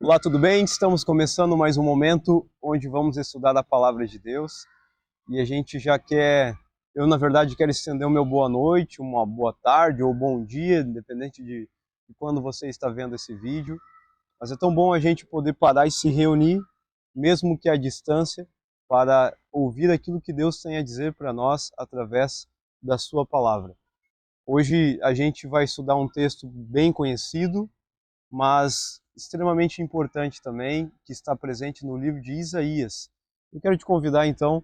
Olá, tudo bem? Estamos começando mais um momento onde vamos estudar a palavra de Deus e a gente já quer, eu na verdade quero estender o meu boa noite, uma boa tarde ou bom dia, independente de quando você está vendo esse vídeo. Mas é tão bom a gente poder parar e se reunir, mesmo que à distância, para ouvir aquilo que Deus tem a dizer para nós através da sua palavra. Hoje a gente vai estudar um texto bem conhecido, mas extremamente importante também, que está presente no livro de Isaías. Eu quero te convidar então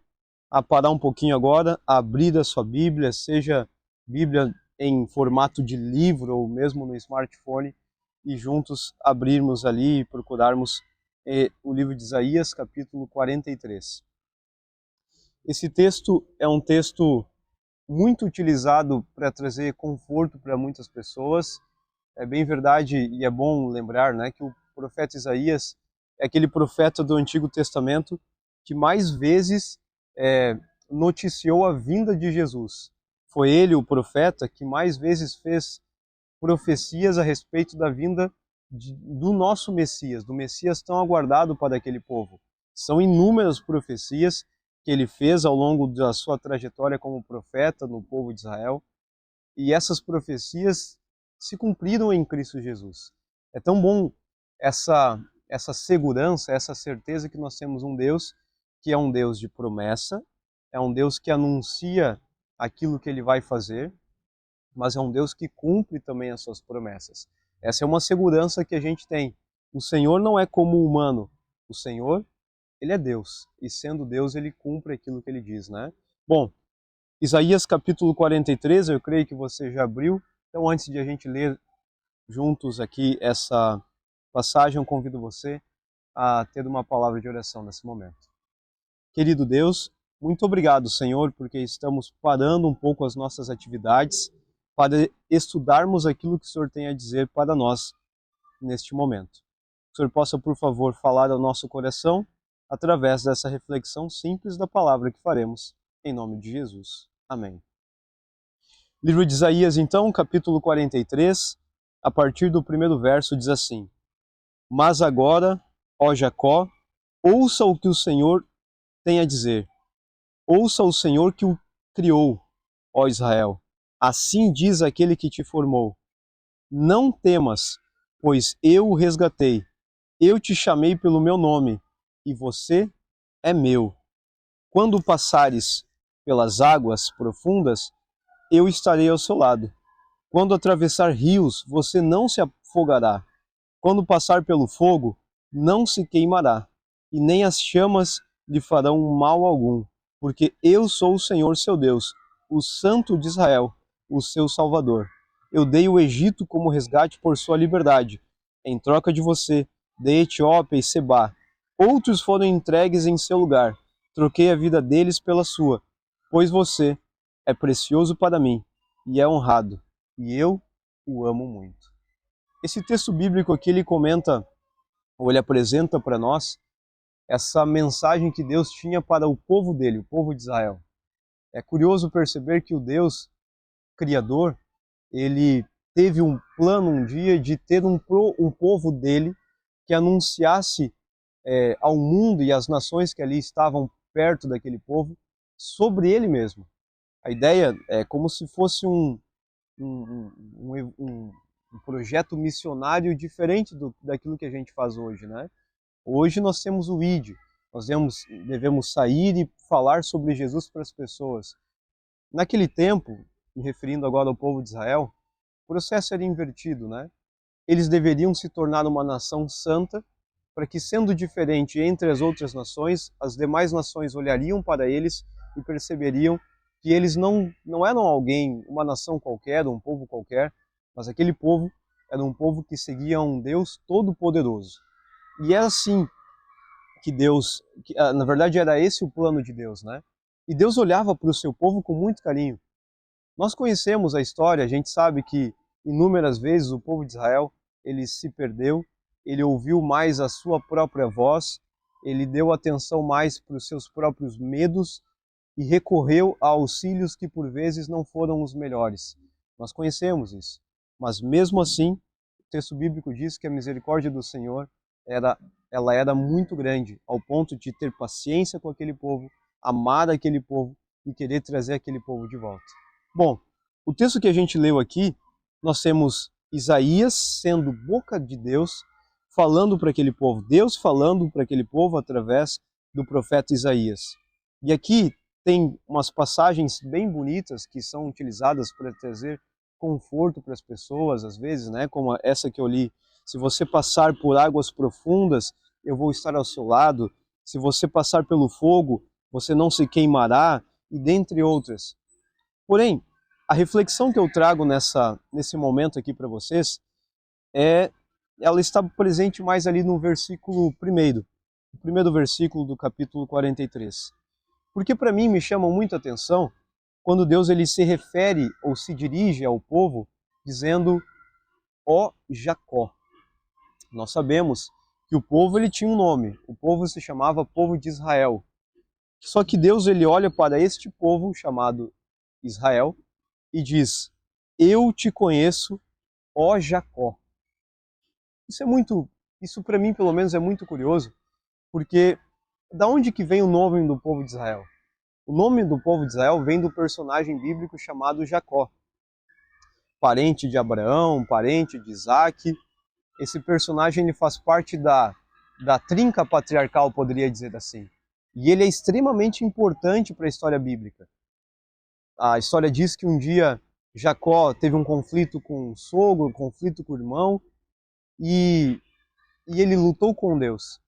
a parar um pouquinho agora, a abrir a sua Bíblia, seja Bíblia em formato de livro ou mesmo no smartphone, e juntos abrirmos ali e procurarmos o livro de Isaías, capítulo 43. Esse texto é um texto muito utilizado para trazer conforto para muitas pessoas. É bem verdade e é bom lembrar, né, que o profeta Isaías é aquele profeta do Antigo Testamento que mais vezes noticiou a vinda de Jesus. Foi ele, o profeta, que mais vezes fez profecias a respeito da vinda do nosso Messias, do Messias tão aguardado para aquele povo. São inúmeras profecias que ele fez ao longo da sua trajetória como profeta no povo de Israel, e essas profecias se cumpriram em Cristo Jesus. É tão bom essa segurança, essa certeza que nós temos um Deus que é um Deus de promessa, é um Deus que anuncia aquilo que ele vai fazer, mas é um Deus que cumpre também as suas promessas. Essa é uma segurança que a gente tem. O Senhor não é como o humano. O Senhor, ele é Deus. E sendo Deus, ele cumpre aquilo que ele diz, né? Bom, Isaías capítulo 43, eu creio que você já abriu. Então, antes de a gente ler juntos aqui essa passagem, eu convido você a ter uma palavra de oração nesse momento. Querido Deus, muito obrigado, Senhor, porque estamos parando um pouco as nossas atividades para estudarmos aquilo que o Senhor tem a dizer para nós neste momento. Que o Senhor possa, por favor, falar ao nosso coração através dessa reflexão simples da palavra que faremos. Em nome de Jesus. Amém. Livro de Isaías, então, capítulo 43, a partir do primeiro verso, diz assim: Mas agora, ó Jacó, ouça o que o Senhor tem a dizer. Ouça o Senhor que o criou, ó Israel. Assim diz aquele que te formou. Não temas, pois eu o resgatei. Eu te chamei pelo meu nome, e você é meu. Quando passares pelas águas profundas, eu estarei ao seu lado. Quando atravessar rios, você não se afogará. Quando passar pelo fogo, não se queimará, e nem as chamas lhe farão mal algum, porque eu sou o Senhor seu Deus, o Santo de Israel, o seu Salvador. Eu dei o Egito como resgate por sua liberdade. Em troca de você, dei Etiópia e Sebá. Outros foram entregues em seu lugar. Troquei a vida deles pela sua, pois você é precioso para mim e é honrado, e eu o amo muito. Esse texto bíblico aqui, ele comenta, ou ele apresenta para nós, essa mensagem que Deus tinha para o povo dele, o povo de Israel. É curioso perceber que o Deus Criador, ele teve um plano um dia de ter um povo dele que anunciasse ao mundo e às nações que ali estavam perto daquele povo sobre ele mesmo. A ideia é como se fosse um, um, um, um projeto missionário diferente daquilo que a gente faz hoje, né? Hoje nós temos o ID, nós devemos sair e falar sobre Jesus para as pessoas. Naquele tempo, me referindo agora ao povo de Israel, o processo era invertido, né? Eles deveriam se tornar uma nação santa, para que, sendo diferente entre as outras nações, as demais nações olhariam para eles e perceberiam que eles não eram alguém, uma nação qualquer, um povo qualquer, mas aquele povo era um povo que seguia um Deus todo-poderoso. E é assim que Deus, na verdade era esse o plano de Deus, né? E Deus olhava para o seu povo com muito carinho. Nós conhecemos a história, a gente sabe que inúmeras vezes o povo de Israel, ele se perdeu, ele ouviu mais a sua própria voz, ele deu atenção mais para os seus próprios medos e recorreu a auxílios que por vezes não foram os melhores. Nós conhecemos isso. Mas mesmo assim, o texto bíblico diz que a misericórdia do Senhor ela era muito grande, ao ponto de ter paciência com aquele povo, amar aquele povo e querer trazer aquele povo de volta. Bom, o texto que a gente leu aqui, nós temos Isaías sendo boca de Deus, falando para aquele povo, Deus falando para aquele povo através do profeta Isaías. E aqui tem umas passagens bem bonitas que são utilizadas para trazer conforto para as pessoas, às vezes, né? Como essa que eu li. Se você passar por águas profundas, eu vou estar ao seu lado. Se você passar pelo fogo, você não se queimará, e dentre outras. Porém, a reflexão que eu trago nesse momento aqui para vocês, ela está presente mais ali no versículo 1º, o primeiro versículo do capítulo 43. Porque para mim me chama muita atenção quando Deus ele se refere ou se dirige ao povo dizendo: ó Jacó. Nós sabemos que o povo ele tinha um nome, o povo se chamava povo de Israel. Só que Deus ele olha para este povo chamado Israel e diz: eu te conheço, ó Jacó. Isso para mim pelo menos é muito curioso, porque da onde que vem o nome do povo de Israel? O nome do povo de Israel vem do personagem bíblico chamado Jacó, parente de Abraão, parente de Isaac. Esse personagem ele faz parte da trinca patriarcal, poderia dizer assim. E ele é extremamente importante para a história bíblica. A história diz que um dia Jacó teve um conflito com o sogro, um conflito com o irmão, e ele lutou com Deus.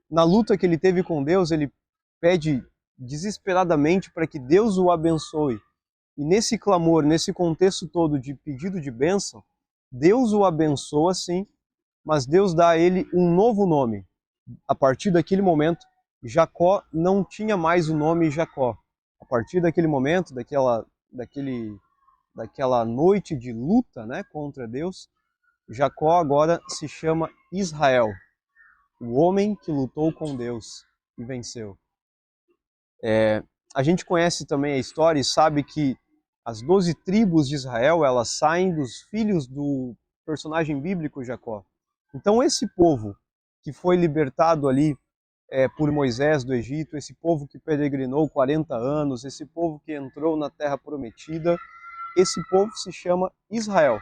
Na luta que ele teve com Deus, ele pede desesperadamente para que Deus o abençoe. E nesse clamor, nesse contexto todo de pedido de bênção, Deus o abençoa sim, mas Deus dá a ele um novo nome. A partir daquele momento, Jacó não tinha mais o nome Jacó. A partir daquele momento, daquela noite de luta, né, contra Deus, Jacó agora se chama Israel, o homem que lutou com Deus e venceu. A gente conhece também a história e sabe que as 12 tribos de Israel, elas saem dos filhos do personagem bíblico Jacó. Então esse povo que foi libertado ali por Moisés do Egito, esse povo que peregrinou 40 anos, esse povo que entrou na terra prometida, esse povo se chama Israel.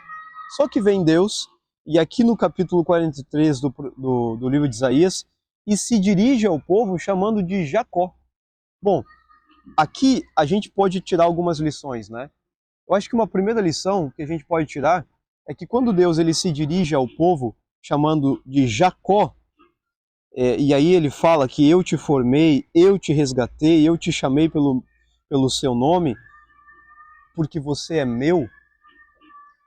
Só que vem Deus, e aqui no capítulo 43 do livro de Isaías, e se dirige ao povo chamando de Jacó. Bom, aqui a gente pode tirar algumas lições, né? Eu acho que uma primeira lição que a gente pode tirar é que quando Deus ele se dirige ao povo chamando de Jacó, e aí ele fala que eu te formei, eu te resgatei, eu te chamei pelo seu nome, porque você é meu.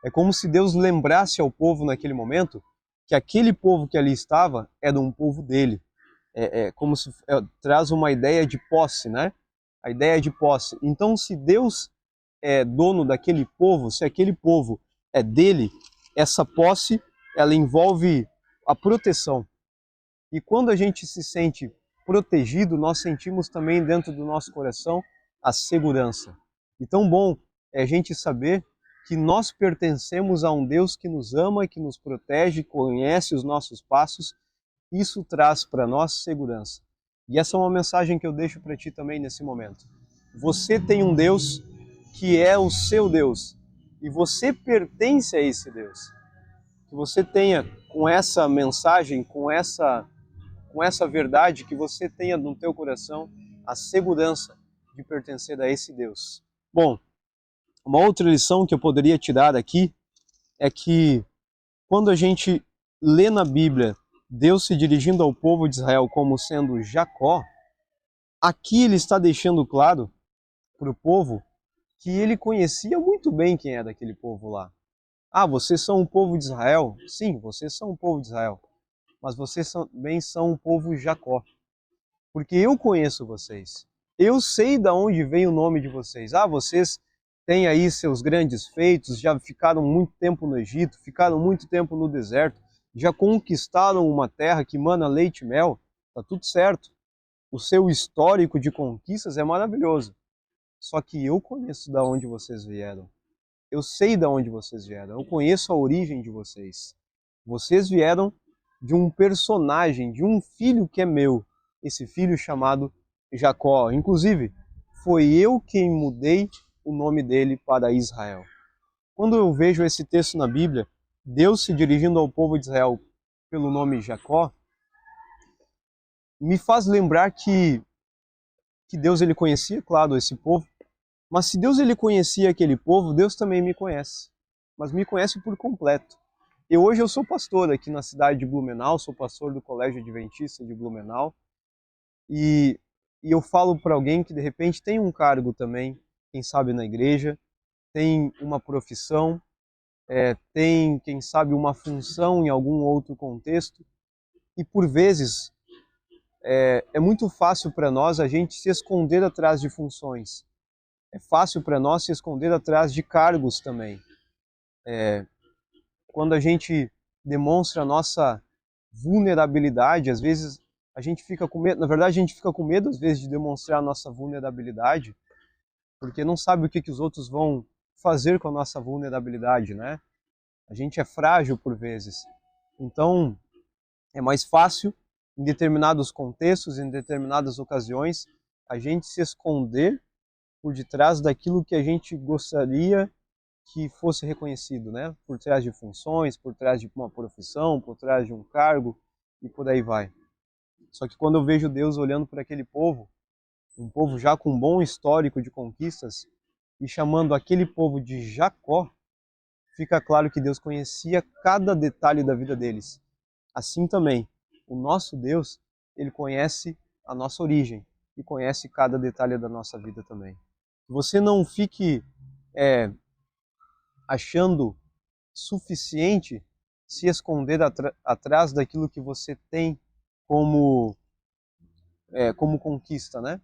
É como se Deus lembrasse ao povo naquele momento que aquele povo que ali estava era um povo dele. É como se traz uma ideia de posse, né? A ideia de posse. Então, se Deus é dono daquele povo, se aquele povo é dele, essa posse, ela envolve a proteção. E quando a gente se sente protegido, nós sentimos também dentro do nosso coração a segurança. E tão bom é a gente saber que nós pertencemos a um Deus que nos ama, que nos protege, conhece os nossos passos. Isso traz para nós segurança. E essa é uma mensagem que eu deixo para ti também nesse momento. Você tem um Deus que é o seu Deus. E você pertence a esse Deus. Que você tenha com essa mensagem, com essa verdade, que você tenha no teu coração a segurança de pertencer a esse Deus. Bom, uma outra lição que eu poderia tirar aqui é que quando a gente lê na Bíblia Deus se dirigindo ao povo de Israel como sendo Jacó, aqui ele está deixando claro para o povo que ele conhecia muito bem quem era aquele povo lá. Ah, vocês são um povo de Israel? Sim, vocês são um povo de Israel. Mas vocês também são um povo Jacó. Porque eu conheço vocês. Eu sei de onde vem o nome de vocês. Ah, vocês têm aí seus grandes feitos, já ficaram muito tempo no Egito, ficaram muito tempo no deserto, já conquistaram uma terra que mana leite e mel, tá tudo certo. O seu histórico de conquistas é maravilhoso. Só que eu conheço de onde vocês vieram. Eu sei de onde vocês vieram. Eu conheço a origem de vocês. Vocês vieram de um personagem, de um filho que é meu, esse filho chamado Jacó. Inclusive, foi eu quem mudei o nome dele para Israel. Quando eu vejo esse texto na Bíblia, Deus se dirigindo ao povo de Israel pelo nome Jacó, me faz lembrar que Deus ele conhecia, claro, esse povo, mas se Deus ele conhecia aquele povo, Deus também me conhece, mas me conhece por completo. Hoje eu sou pastor aqui na cidade de Blumenau, sou pastor do Colégio Adventista de Blumenau, e eu falo para alguém que de repente tem um cargo também, quem sabe na igreja, tem uma profissão, tem, quem sabe, uma função em algum outro contexto, e por vezes é muito fácil para nós a gente se esconder atrás de funções. É fácil para nós se esconder atrás de cargos também. Quando a gente demonstra a nossa vulnerabilidade, às vezes a gente fica com medo, na verdade a gente fica com medo às vezes de demonstrar a nossa vulnerabilidade, porque não sabe o que os outros vão fazer com a nossa vulnerabilidade, né? A gente é frágil por vezes. Então, é mais fácil, em determinados contextos, em determinadas ocasiões, a gente se esconder por detrás daquilo que a gente gostaria que fosse reconhecido, né? Por trás de funções, por trás de uma profissão, por trás de um cargo e por aí vai. Só que quando eu vejo Deus olhando para aquele povo, um povo já com um bom histórico de conquistas, e chamando aquele povo de Jacó, fica claro que Deus conhecia cada detalhe da vida deles. Assim também, o nosso Deus, ele conhece a nossa origem e conhece cada detalhe da nossa vida também. Você não fique achando suficiente se esconder atrás daquilo que você tem como conquista, né?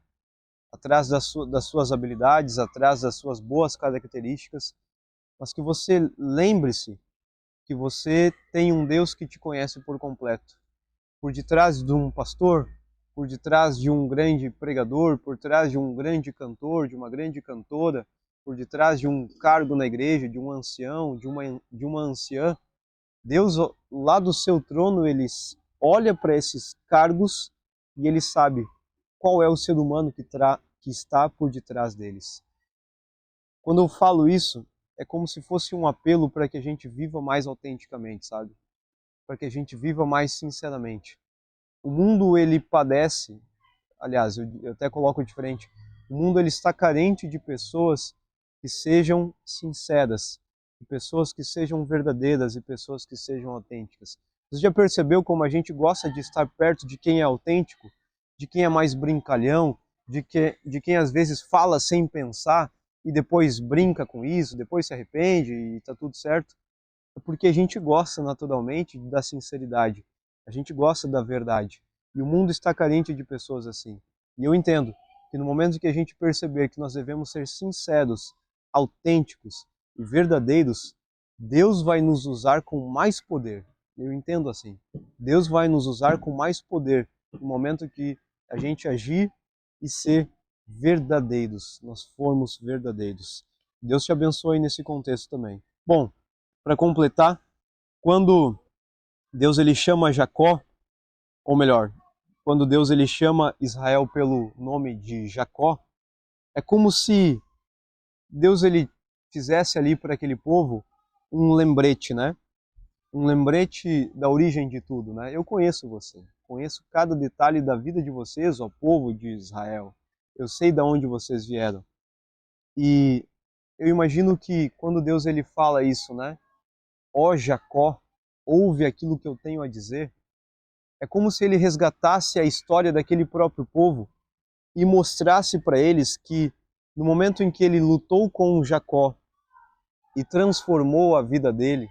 Atrás das suas habilidades, atrás das suas boas características, mas que você lembre-se que você tem um Deus que te conhece por completo. Por detrás de um pastor, por detrás de um grande pregador, por trás de um grande cantor, de uma grande cantora, por detrás de um cargo na igreja, de um ancião, de uma anciã, Deus lá do seu trono, ele olha para esses cargos e ele sabe qual é o ser humano que está por detrás deles. Quando eu falo isso, é como se fosse um apelo para que a gente viva mais autenticamente, sabe? Para que a gente viva mais sinceramente. O mundo, ele padece, aliás, eu até coloco diferente, o mundo ele está carente de pessoas que sejam sinceras, de pessoas que sejam verdadeiras e pessoas que sejam autênticas. Você já percebeu como a gente gosta de estar perto de quem é autêntico, de quem é mais brincalhão, de quem às vezes fala sem pensar e depois brinca com isso, depois se arrepende e está tudo certo? É porque a gente gosta naturalmente da sinceridade, a gente gosta da verdade. E o mundo está carente de pessoas assim. E eu entendo que no momento que a gente perceber que nós devemos ser sinceros, autênticos e verdadeiros, Deus vai nos usar com mais poder. Eu entendo assim. Deus vai nos usar com mais poder no momento que a gente agir e ser verdadeiros. Nós formos verdadeiros. Deus te abençoe nesse contexto também. Bom, para completar, quando Deus ele chama Jacó, ou melhor, quando Deus ele chama Israel pelo nome de Jacó, é como se Deus ele fizesse ali para aquele povo um lembrete, né? Um lembrete da origem de tudo, né? Eu conheço você, conheço cada detalhe da vida de vocês, ó povo de Israel. Eu sei de onde vocês vieram. E eu imagino que quando Deus ele fala isso, né? Ó Jacó, ouve aquilo que eu tenho a dizer. É como se ele resgatasse a história daquele próprio povo e mostrasse para eles que no momento em que ele lutou com Jacó e transformou a vida dele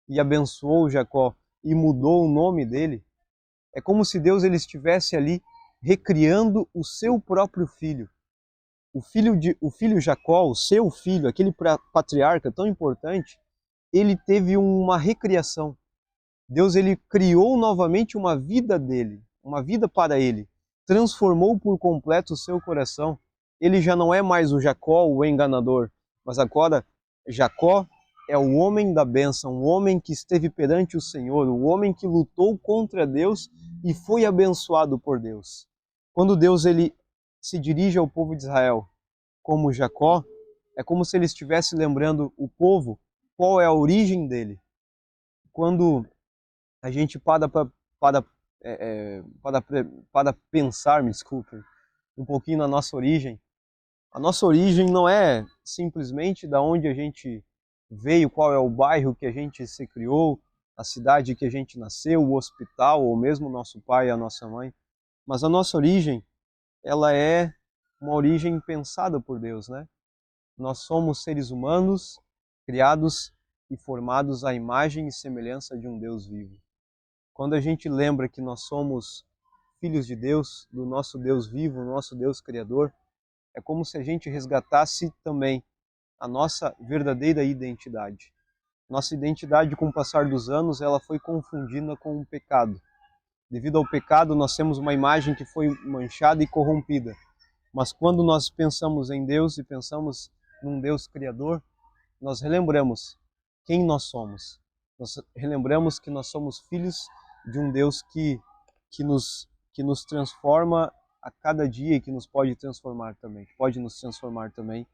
e abençoou Jacó e mudou o nome dele, é como se Deus ele estivesse ali recriando o seu próprio filho. O filho Jacó, o seu filho, aquele patriarca tão importante, ele teve uma recriação. Deus ele criou novamente uma vida dele, uma vida para ele. Transformou por completo o seu coração. Ele já não é mais o Jacó, o enganador, mas agora Jacó é o homem da bênção, o homem que esteve perante o Senhor, o homem que lutou contra Deus e foi abençoado por Deus. Quando Deus ele se dirige ao povo de Israel como Jacó, é como se ele estivesse lembrando o povo qual é a origem dele. Quando a gente para pensar, me desculpem, um pouquinho na nossa origem, a nossa origem não é simplesmente da onde a gente veio, qual é o bairro que a gente se criou, a cidade que a gente nasceu, o hospital, ou mesmo o nosso pai e a nossa mãe. Mas a nossa origem, ela é uma origem pensada por Deus, né? Nós somos seres humanos, criados e formados à imagem e semelhança de um Deus vivo. Quando a gente lembra que nós somos filhos de Deus, do nosso Deus vivo, nosso Deus criador, é como se a gente resgatasse também a nossa verdadeira identidade. Nossa identidade, com o passar dos anos, ela foi confundida com o pecado. Devido ao pecado, nós temos uma imagem que foi manchada e corrompida. Mas quando nós pensamos em Deus e pensamos num Deus criador, nós relembramos quem nós somos. Nós relembramos que nós somos filhos de um Deus que nos transforma a cada dia e que nos pode transformar também, que pode nos transformar também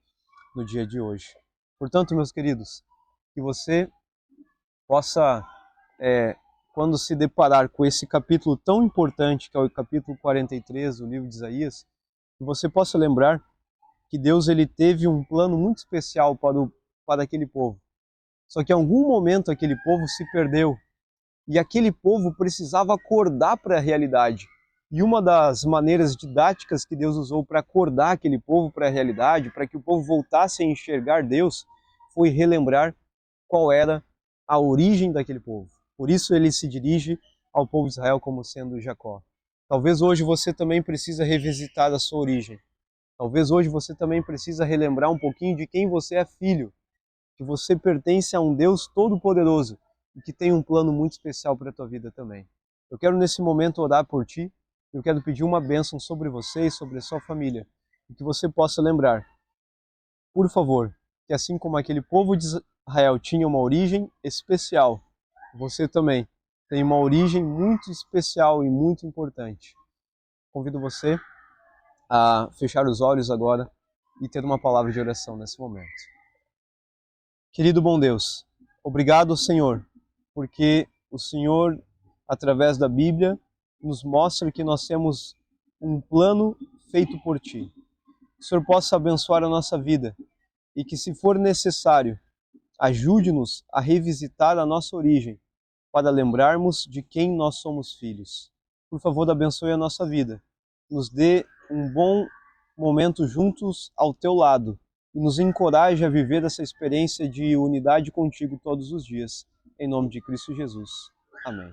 no dia de hoje. Portanto, meus queridos, que você possa, quando se deparar com esse capítulo tão importante, que é o capítulo 43 do livro de Isaías, que você possa lembrar que Deus ele teve um plano muito especial para aquele povo. Só que em algum momento aquele povo se perdeu e aquele povo precisava acordar para a realidade. E uma das maneiras didáticas que Deus usou para acordar aquele povo para a realidade, para que o povo voltasse a enxergar Deus, foi relembrar qual era a origem daquele povo. Por isso ele se dirige ao povo de Israel como sendo Jacó. Talvez hoje você também precisa revisitar a sua origem. Talvez hoje você também precisa relembrar um pouquinho de quem você é filho, que você pertence a um Deus todo-poderoso e que tem um plano muito especial para a tua vida também. Eu quero nesse momento orar por ti, eu quero pedir uma bênção sobre você e sobre a sua família, e que você possa lembrar, por favor, que assim como aquele povo de Israel tinha uma origem especial, você também tem uma origem muito especial e muito importante. Convido você a fechar os olhos agora e ter uma palavra de oração nesse momento. Querido bom Deus, obrigado, Senhor, porque o Senhor, através da Bíblia, nos mostra que nós temos um plano feito por Ti. Que o Senhor possa abençoar a nossa vida e que, se for necessário, ajude-nos a revisitar a nossa origem para lembrarmos de quem nós somos filhos. Por favor, abençoe a nossa vida. Nos dê um bom momento juntos ao Teu lado e nos encoraje a viver essa experiência de unidade contigo todos os dias. Em nome de Cristo Jesus. Amém.